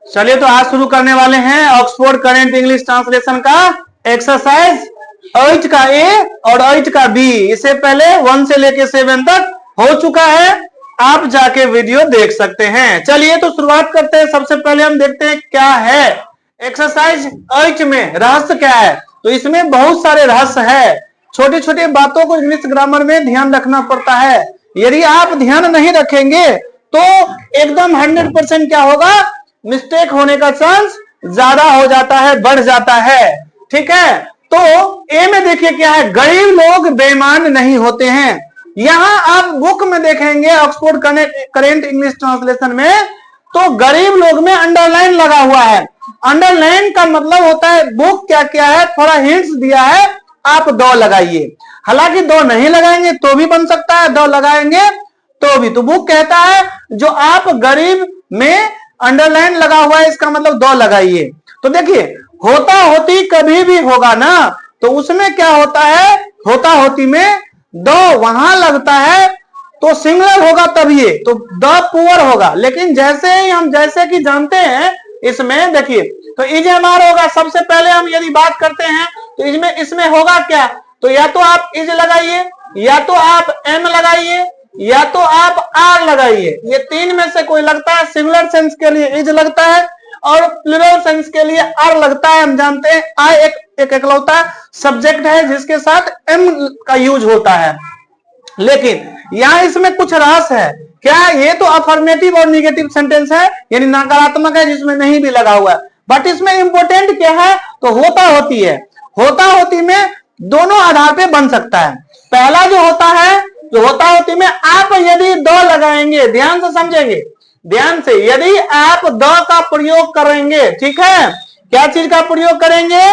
चलिए तो आज शुरू करने वाले हैं ऑक्सफोर्ड करेंट इंग्लिश ट्रांसलेशन का एक्सरसाइज 8 का ए और 8 का बी। इससे पहले 1 से लेके 7 तक हो चुका है, आप जाके वीडियो देख सकते हैं। चलिए तो शुरुआत करते हैं। सबसे पहले हम देखते हैं क्या है एक्सरसाइज 8 में, रहस्य क्या है। तो इसमें बहुत सारे रहस्य है, छोटी छोटी बातों को इंग्लिश ग्रामर में ध्यान रखना पड़ता है। यदि आप ध्यान नहीं रखेंगे तो एकदम 100% क्या होगा, मिस्टेक होने का चांस ज्यादा हो जाता है, बढ़ जाता है। ठीक है, तो ए में देखिए क्या है, गरीब लोग बेईमान नहीं होते हैं। यहां आप बुक में देखेंगे ऑक्सफोर्ड करेंट इंग्लिश ट्रांसलेशन में, तो गरीब लोग में अंडरलाइन लगा हुआ है। अंडरलाइन का मतलब होता है बुक क्या क्या है, थोड़ा हिंट्स दिया है, आप दो लगाइए। हालांकि दो नहीं लगाएंगे तो भी बन सकता है, दो लगाएंगे तो भी। तो बुक कहता है जो आप गरीब में अंडरलाइन लगा हुआ है इसका मतलब दो लगाइए। तो देखिए होता होती कभी भी होगा ना, तो उसमें क्या होता है, होता होती में दो वहां लगता है तो सिंगुलर होगा तभी, तो द पुअर होगा। लेकिन जैसे ही हम जैसे कि जानते हैं इसमें देखिए, तो इज एम आर होगा। सबसे पहले हम यदि बात करते हैं तो इसमें होगा क्या, तो या तो आप इज लगाइए, या तो आप एम लगाइए, या तो आप आर लगाइए। ये तीन में से कोई लगता है। सिंगुलर सेंस के लिए इज लगता है और प्लूरल सेंस के लिए आर लगता है। हम जानते हैं आई एक इकलौता सब्जेक्ट है जिसके साथ एम का यूज होता है। लेकिन यहाँ इसमें कुछ रहस्य है। क्या, ये तो अफर्मेटिव और निगेटिव सेंटेंस है, यानी नकारात्मक है जिसमें नहीं भी लगा हुआ है। बट इसमें इंपोर्टेंट क्या है, तो होता होती है। होता होती में दोनों आधार पे बन सकता है। पहला जो होता है, जो होता होती में आप यदि दो लगाएंगे, ध्यान से समझेंगे, ध्यान से, यदि आप द का प्रयोग करेंगे, ठीक है, क्या चीज का प्रयोग करेंगे,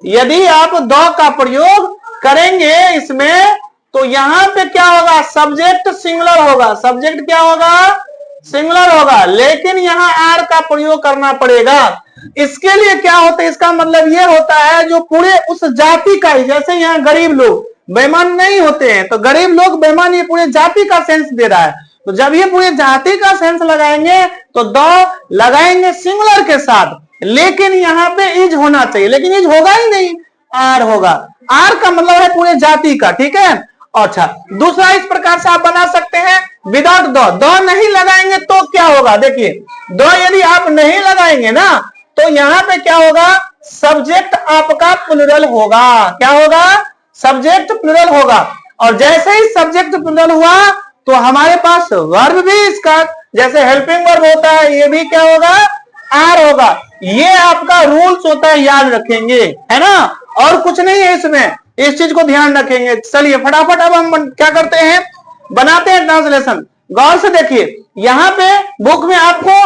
यदि आप द का प्रयोग करेंगे इसमें, तो यहां पे क्या होगा, सब्जेक्ट सिंगुलर होगा। सब्जेक्ट क्या होगा, सिंगुलर होगा। लेकिन यहां आर का प्रयोग करना पड़ेगा। इसके लिए क्या होता है, इसका मतलब यह होता है जो पूरे उस जाति का ही, जैसे यहाँ गरीब लोग बेईमान नहीं होते हैं, तो गरीब लोग बेईमान, ये पूरे जाति का सेंस दे रहा है। तो जब ये पूरे जाति का सेंस लगाएंगे तो दो लगाएंगे सिंगुलर के साथ, लेकिन यहाँ पे इज होना चाहिए, लेकिन इज होगा ही नहीं, आर होगा। आर का मतलब है पूरे जाति का, ठीक है। अच्छा, दूसरा इस प्रकार से आप बना सकते हैं विदाउट दो। दो नहीं लगाएंगे तो क्या होगा, देखिए दो यदि आप नहीं लगाएंगे ना, तो यहाँ पे क्या होगा, सब्जेक्ट आपका प्लूरल होगा। क्या होगा, सब्जेक्ट प्लूरल होगा। और जैसे ही सब्जेक्ट प्लूरल हुआ तो हमारे पास वर्ब भी इसका, जैसे हेल्पिंग वर्ब होता है, ये भी क्या होगा, आर होगा। ये आपका रूल्स होता है, याद रखेंगे, है ना, और कुछ नहीं है इसमें, इस चीज को ध्यान रखेंगे। चलिए फटाफट अब हम क्या करते हैं, बनाते हैं ट्रांसलेशन। गौर से देखिए, यहाँ पे बुक में आपको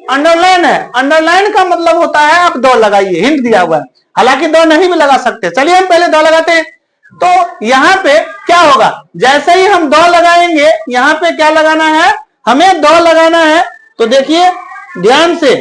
अंडरलाइन है। अंडरलाइन का मतलब होता है आप दो लगाइए, हिंट दिया हुआ है। हालांकि दो नहीं भी लगा सकते, चलिए हम पहले दो लगाते हैं। तो यहाँ पे क्या होगा, जैसे ही हम दो लगाएंगे, यहाँ पे क्या लगाना है, हमें दो लगाना है। तो देखिए ध्यान से,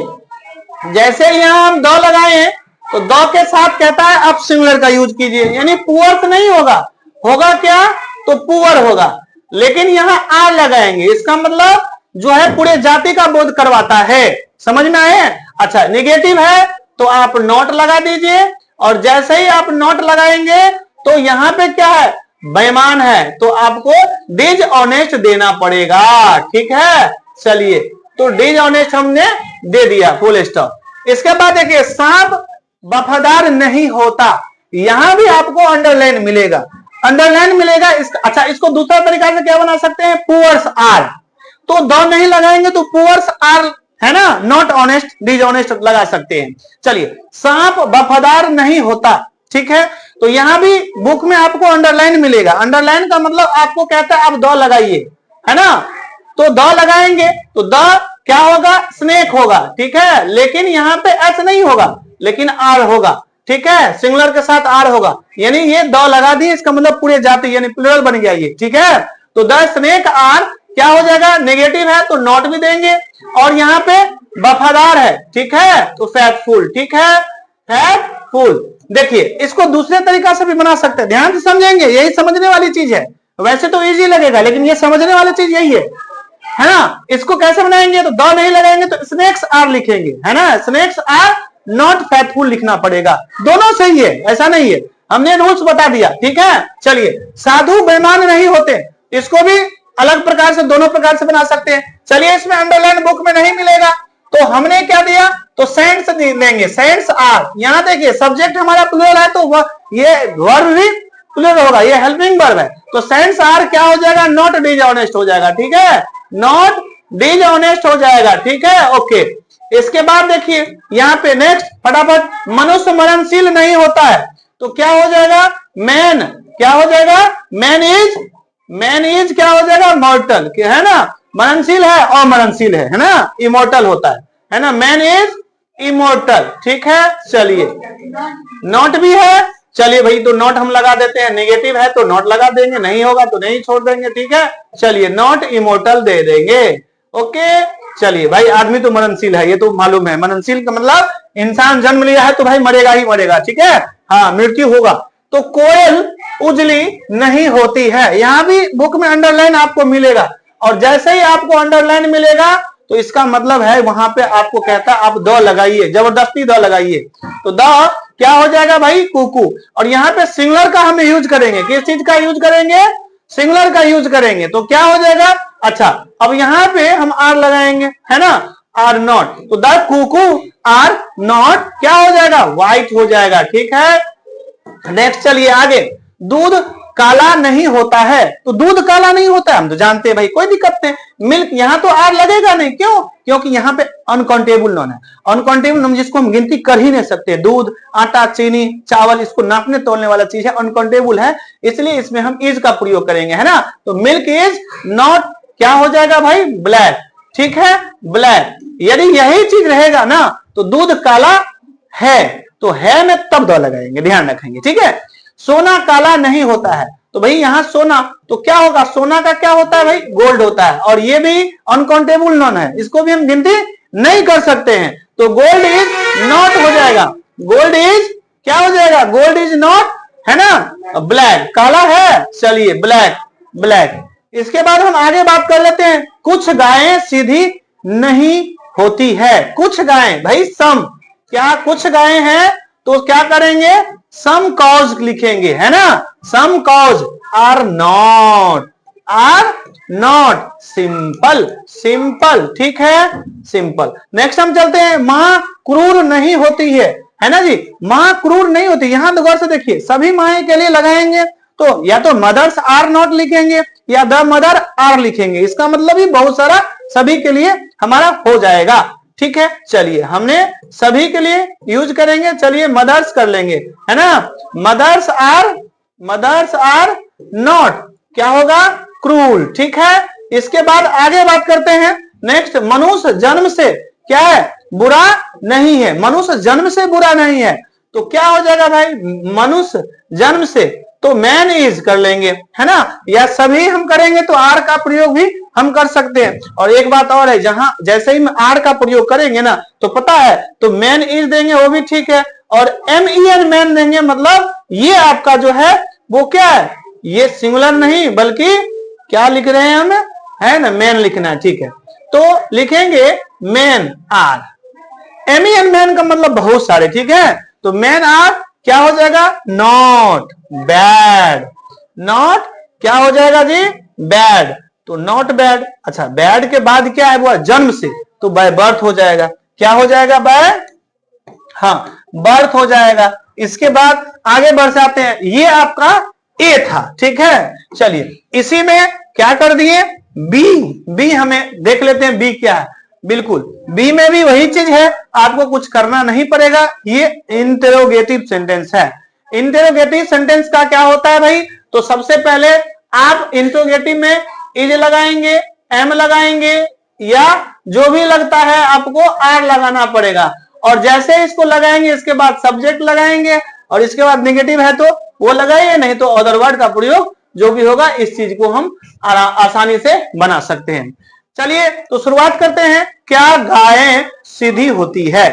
जैसे यहाँ हम दो लगाए तो दो के साथ कहता है आप सिंगुलर का यूज कीजिए, यानी पुअर नहीं होगा, होगा क्या, तो पुअर होगा। लेकिन यहाँ आर लगाएंगे, इसका मतलब जो है पूरे जाति का बोध करवाता है। समझ में आए। अच्छा, निगेटिव है तो आप नॉट लगा दीजिए, और जैसे ही आप नॉट लगाएंगे तो यहाँ पे क्या है, बेईमान है, तो आपको डिसऑनेस्ट देना पड़ेगा। ठीक है, चलिए तो डिसऑनेस्ट हमने दे दिया, फुल स्टॉप। इसके बाद देखिए, सांप वफादार नहीं होता, यहां भी आपको अंडरलाइन मिलेगा, अंडरलाइन मिलेगा। अच्छा, इसको दूसरा तरीका से क्या बना सकते हैं, पुअर्स आर। तो दो नहीं लगाएंगे तो पुअर्स आर, है ना, नॉट ऑनेस्ट, डिसऑनेस्ट लगा सकते हैं। चलिए, सांप वफादार नहीं होता, ठीक है, तो यहां भी बुक में आपको अंडरलाइन मिलेगा। अंडरलाइन का मतलब आपको कहता है आप दो लगाइए, है ना, तो दो लगाएंगे तो दो क्या होगा, स्नेक होगा, ठीक है। लेकिन यहाँ पे एस नहीं होगा, लेकिन आर होगा, ठीक है, सिंगुलर के साथ आर होगा, यानी ये दो लगा दिए, इसका मतलब पूरे जाति यानी प्लूरल बन गया ये, ठीक है। तो द स्नेक आर क्या हो जाएगा, नेगेटिव है तो नॉट भी देंगे, और यहाँ पे वफादार है, ठीक है, तो फैथफुल, ठीक है, फैथफुल। देखिए इसको दूसरे तरीका से भी बना सकते हैं, ध्यान से समझेंगे, यही समझने वाली चीज है। वैसे तो इजी लगेगा लेकिन ये समझने वाली चीज यही है। है ना। इसको कैसे बनाएंगे, तो द नहीं लगाएंगे तो स्नेक्स आर लिखेंगे, है ना। स्नेक्स आर नॉट फेथफुल लिखना पड़ेगा। दोनों सही है, ऐसा नहीं है, हमने रूल्स बता दिया, ठीक है। चलिए, साधु बेईमान नहीं होते, इसको भी अलग प्रकार से, दोनों प्रकार से बना सकते हैं। चलिए, इसमें अंडरलाइन बुक में नहीं मिलेगा, तो हमने क्या दिया, तो सेंट्स लेंगे, सेंट्स आर। यहां देखिए सब्जेक्ट हमारा प्लूरल है, तो ये वर्ब भी प्लूरल होगा, ये हेल्पिंग वर्ब है, तो सेंट्स आर क्या हो जाएगा, नॉट डिसऑनेस्ट हो जाएगा, ठीक है, नॉट डिसऑनेस्ट हो जाएगा, ठीक है, ओके। इसके बाद देखिए यहाँ पे नेक्स्ट फटाफट, मनुष्य मरणशील नहीं होता है, तो क्या हो जाएगा, मैन क्या हो जाएगा, मैन इज क्या हो जाएगा, मॉर्टल, है ना। मरणशील है और मरणशील है ना, इमोर्टल होता है ना, मैन इज इमोर्टल, ठीक है। चलिए, नॉट भी है, चलिए भाई, तो नॉट हम लगा देते हैं, नेगेटिव है तो नॉट लगा देंगे, नहीं होगा तो नहीं छोड़ देंगे, ठीक है। चलिए, नॉट इमोर्टल दे देंगे, ओके। चलिए भाई, आदमी तो मरणशील है, ये तो मालूम है, मरणशील का मतलब इंसान जन्म लिया है तो भाई मरेगा ही मरेगा, ठीक है, हाँ, मृत्यु होगा। तो कोयल उजली नहीं होती है, यहां भी बुक में अंडरलाइन आपको मिलेगा, और जैसे ही आपको अंडरलाइन मिलेगा तो इसका मतलब है वहां पे आपको कहता है आप द लगाइए, जबरदस्ती द लगाइए, तो द क्या हो जाएगा भाई, कुकू। और यहाँ पे सिंगुलर का हम यूज करेंगे, किस चीज का यूज करेंगे, सिंगुलर का यूज करेंगे, तो क्या हो जाएगा, अच्छा, अब यहाँ पे हम आर लगाएंगे, है ना, आर नॉट, तो द कुकू आर नॉट क्या हो जाएगा, व्हाइट हो जाएगा, ठीक है। नेक्स्ट चलिए आगे, दूध काला नहीं होता है, तो दूध काला नहीं होता है हम तो जानते हैं भाई, कोई दिक्कत नहीं। मिल्क, यहां तो आर लगेगा नहीं, क्यों, क्योंकि यहाँ पे अनकाउंटेबल नॉन है, अनकाउंटेबल हम जिसको हम गिनती कर ही नहीं सकते, दूध, आटा, चीनी, चावल, इसको नापने तोलने वाला चीज है, अनकाउंटेबल है, इसलिए इसमें हम इज का प्रयोग करेंगे, है ना। तो मिल्क इज नॉट क्या हो जाएगा भाई, ब्लैक, ठीक है, ब्लैक। यदि यही चीज रहेगा ना, तो दूध काला है, तो है में तब दो लगाएंगे, ध्यान रखेंगे, ठीक है। सोना काला नहीं होता है, तो भाई यहाँ सोना, तो क्या होगा, सोना का क्या होता है भाई, गोल्ड होता है, और ये भी अनकाउंटेबल नॉन है, इसको भी हम गिनती नहीं कर सकते हैं, तो गोल्ड इज नॉट हो जाएगा, गोल्ड इज क्या हो जाएगा, गोल्ड इज नॉट, है ना, ब्लैक, काला है, चलिए ब्लैक, ब्लैक। इसके बाद हम आगे बात कर लेते हैं, कुछ गायें सीधी नहीं होती है, कुछ गायें भाई, सम, क्या कुछ गायें हैं, तो क्या करेंगे, सम कॉज लिखेंगे, है ना, some cos are not simple, simple, ठीक है, सिंपल। नेक्स्ट हम चलते हैं, मां क्रूर नहीं होती है ना जी, मां क्रूर नहीं होती, यहां तो गौर से देखिए, सभी माएं के लिए लगाएंगे, तो या तो मदर्स आर नॉट लिखेंगे या द मदर आर लिखेंगे, इसका मतलब ही बहुत सारा सभी के लिए हमारा हो जाएगा, ठीक है। चलिए, हमने सभी के लिए यूज करेंगे, चलिए मदर्स कर लेंगे, है ना, मदर्स आर नॉट क्या होगा, क्रूल, ठीक है। इसके बाद आगे बात करते हैं, नेक्स्ट, मनुष्य जन्म से क्या है, बुरा नहीं है, मनुष्य जन्म से बुरा नहीं है, तो क्या हो जाएगा भाई, मनुष्य जन्म से, तो मैन इज कर लेंगे, है ना, या सभी हम करेंगे तो आर का प्रयोग भी हम कर सकते हैं। और एक बात और है, जहां जैसे ही आर का प्रयोग करेंगे ना, तो पता है, तो मैन इज देंगे वो भी ठीक है, और MEN मैन देंगे, मतलब ये आपका जो है वो क्या है, ये सिंगुलर नहीं बल्कि क्या लिख रहे हैं हम, है ना, मैन लिखना है, ठीक है, तो लिखेंगे मैन आर, MEN मैन का मतलब बहुत सारे, ठीक है, तो मैन आर क्या हो जाएगा, नॉट बैड, नॉट क्या हो जाएगा जी, बैड, तो नॉट बैड। अच्छा, बैड के बाद क्या है, वो जन्म से, तो बाय बर्थ हो जाएगा, क्या हो जाएगा, बाय, हाँ, बर्थ हो जाएगा। इसके बाद आगे बढ़ जाते हैं, ये आपका ए था, ठीक है। चलिए, इसी में क्या कर दिए, बी हमें देख लेते हैं, बी क्या है, बिल्कुल बी में भी वही चीज है, आपको कुछ करना नहीं पड़ेगा, ये इंटेरोगेटिव सेंटेंस है। इंटेरोगेटिव सेंटेंस का क्या होता है भाई, तो सबसे पहले आप इंटेरोगेटिव में इज लगाएंगे, एम लगाएंगे, या जो भी लगता है आपको आर लगाना पड़ेगा, और जैसे इसको लगाएंगे इसके बाद सब्जेक्ट लगाएंगे, और इसके बाद नेगेटिव है तो वो लगाइए, नहीं तो अदर वर्ड का प्रयोग जो भी होगा, इस चीज को हम आसानी से बना सकते हैं। चलिए, तो शुरुआत करते हैं, क्या गायें सीधी होती है,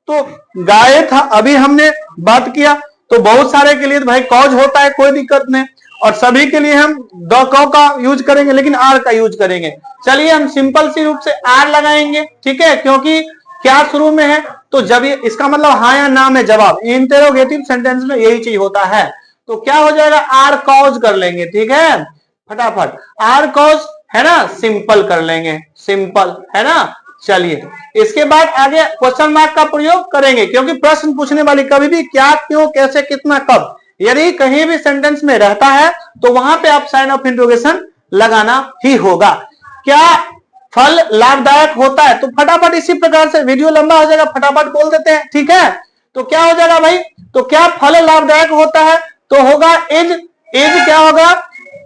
तो गाय था, अभी हमने बात किया, तो बहुत सारे के लिए तो भाई कॉज होता है, कोई दिक्कत नहीं, और सभी के लिए हम द क का यूज करेंगे, लेकिन आर का यूज करेंगे। चलिए हम सिंपल सी रूप से आर लगाएंगे, ठीक है, क्योंकि क्या शुरू में है, तो जब ये इसका मतलब हाँ या ना में जवाब, इंटेरोगेटिव सेंटेंस में यही चीज होता है। तो क्या हो जाएगा, आर कॉज कर लेंगे, ठीक है, फटाफट आर कॉज है ना, सिंपल कर लेंगे, सिंपल है ना। चलिए इसके बाद आगे क्वेश्चन मार्क का प्रयोग करेंगे, क्योंकि प्रश्न पूछने वाली कभी भी क्या, क्यों, कैसे, कितना, कब, यदि कहीं भी सेंटेंस में रहता है तो वहां पे आप साइन ऑफ इंटरोगेशन लगाना ही होगा। क्या फल लाभदायक होता है, तो फटाफट इसी प्रकार से, वीडियो लंबा हो जाएगा, फटाफट बोल देते हैं, ठीक है। तो क्या हो जाएगा भाई, तो क्या फल लाभदायक होता है, तो होगा इज, इज क्या होगा,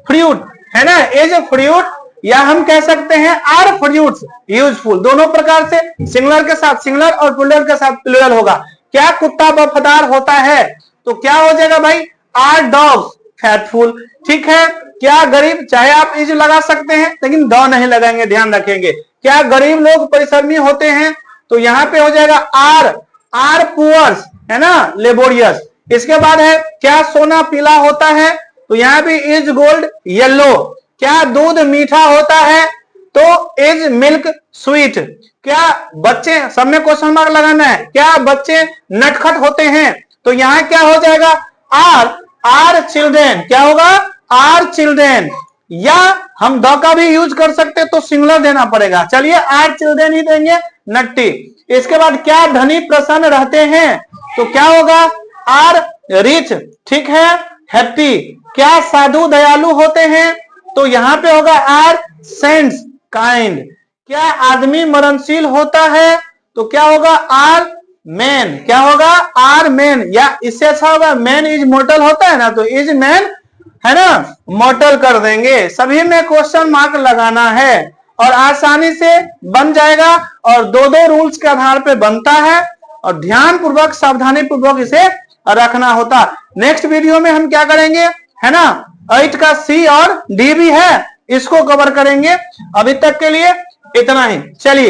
फ्रूट है ना, इज फ्रूट, या हम कह सकते हैं आर फ्रूट्स यूजफुल, दोनों प्रकार से, सिंगुलर के साथ सिंगुलर और प्लूरल के साथ प्लूरल होगा। क्या कुत्ता वफादार होता है, तो क्या हो जाएगा भाई, आर डॉग्स फैथफुल, ठीक है। क्या गरीब, चाहे आप इज लगा सकते हैं लेकिन द नहीं लगाएंगे, ध्यान रखेंगे। क्या गरीब लोग परिश्रमी होते हैं, तो यहाँ पे हो जाएगा आर पुअर्स है ना, लेबोरियस। इसके बाद है क्या सोना पीला होता है, तो यहाँ पे इज गोल्ड येलो। क्या दूध मीठा होता है, तो इज मिल्क स्वीट। क्या बच्चे, सब में क्वेश्चन मार्क लगाना है, क्या बच्चे नटखट होते हैं, तो यहाँ क्या हो जाएगा, आर चिल्ड्रेन, क्या होगा, आर चिल्ड्रेन, या हम द का भी यूज कर सकते तो सिंगुलर देना पड़ेगा। चलिए आर चिल्ड्रेन ही देंगे, नट्टी। इसके बाद क्या धनी प्रसन्न रहते हैं, तो क्या होगा, आर रिच, ठीक है, हैप्पी। क्या साधु दयालु होते हैं, तो यहां पे होगा आर सेंस काइंड। क्या आदमी मरणशील होता है, तो क्या होगा, आर मैन, क्या होगा, आर मैन, या इससे अच्छा होगा मैन इज मोर्टल होता है ना, तो इज मैन है ना, मोर्टल कर देंगे। सभी में क्वेश्चन मार्क लगाना है और आसानी से बन जाएगा, और दो दो रूल्स के आधार पे बनता है, और ध्यान पूर्वक सावधानी पूर्वक इसे रखना होता। नेक्स्ट वीडियो में हम क्या करेंगे, है ना, 8 का सी और डी भी है, इसको कवर करेंगे। अभी तक के लिए इतना ही, चलिए।